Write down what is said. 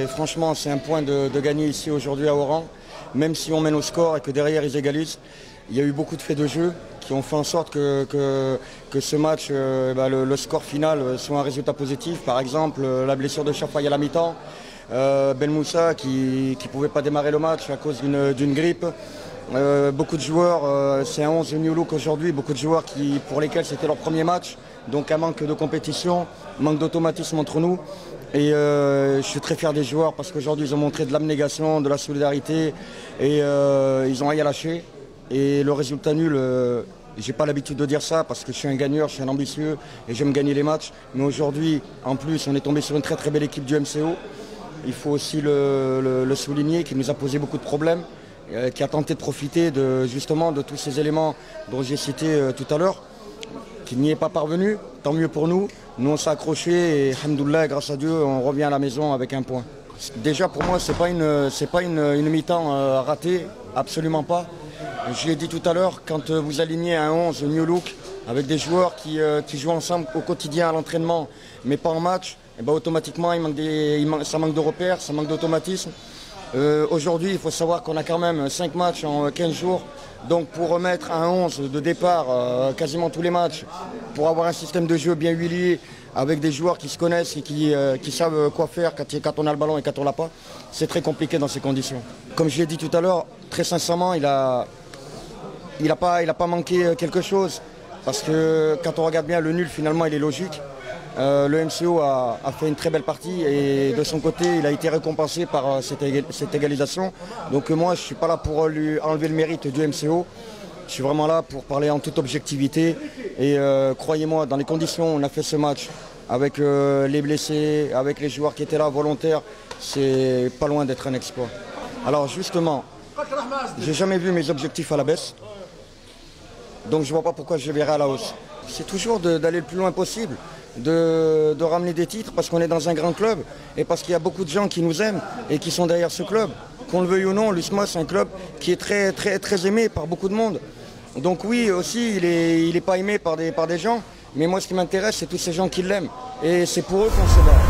franchement, c'est un point de gagner ici aujourd'hui à Oran, même si on mène au score et que derrière ils égalisent. Il y a eu beaucoup de faits de jeu qui ont fait en sorte que ce match, le score final soit un résultat positif. Par exemple, la blessure de Chafaï à la mi-temps, Ben Moussa qui ne pouvait pas démarrer le match à cause d'une grippe. Beaucoup de joueurs, c'est un 11 New Look aujourd'hui, beaucoup de joueurs pour lesquels c'était leur premier match, donc un manque de compétition, manque d'automatisme entre nous. Et je suis très fier des joueurs parce qu'aujourd'hui ils ont montré de l'abnégation, de la solidarité et ils n'ont rien lâché. Et le résultat nul, j'ai pas l'habitude de dire ça parce que je suis un gagneur, je suis un ambitieux et j'aime gagner les matchs. Mais aujourd'hui, en plus, on est tombé sur une très très belle équipe du MCO. Il faut aussi le souligner, qui nous a posé beaucoup de problèmes, qui a tenté de profiter justement de tous ces éléments dont j'ai cité tout à l'heure, qui n'y est pas parvenu. Tant mieux pour nous. Nous on s'est accrochés et alhamdoulilah, grâce à Dieu, on revient à la maison avec un point. Déjà pour moi, c'est pas une mi-temps ratée, absolument pas. Je l'ai dit tout à l'heure, quand vous alignez un 11 New Look avec des joueurs qui jouent ensemble au quotidien à l'entraînement, mais pas en match, et ben automatiquement ça manque de repères, ça manque d'automatisme. Aujourd'hui, il faut savoir qu'on a quand même 5 matchs en 15 jours. Donc pour remettre un 11 de départ quasiment tous les matchs, pour avoir un système de jeu bien huilé, avec des joueurs qui se connaissent et qui savent quoi faire quand on a le ballon et quand on l'a pas, c'est très compliqué dans ces conditions. Comme je l'ai dit tout à l'heure, très sincèrement, il a pas manqué quelque chose. Parce que quand on regarde bien, le nul finalement il est logique. Le MCO a fait une très belle partie et de son côté il a été récompensé par cette égalisation. Donc moi je ne suis pas là pour lui enlever le mérite du MCO. Je suis vraiment là pour parler en toute objectivité. Et croyez-moi, dans les conditions où on a fait ce match, avec les blessés, avec les joueurs qui étaient là volontaires, c'est pas loin d'être un exploit. Alors justement, j'ai jamais vu mes objectifs à la baisse. Donc je ne vois pas pourquoi je les verrai à la hausse. C'est toujours d'aller le plus loin possible, de ramener des titres parce qu'on est dans un grand club et parce qu'il y a beaucoup de gens qui nous aiment et qui sont derrière ce club. Qu'on le veuille ou non, l'USMA c'est un club qui est très, très, très aimé par beaucoup de monde. Donc oui, aussi, il est pas aimé par des gens, mais moi ce qui m'intéresse c'est tous ces gens qui l'aiment et c'est pour eux qu'on se bat.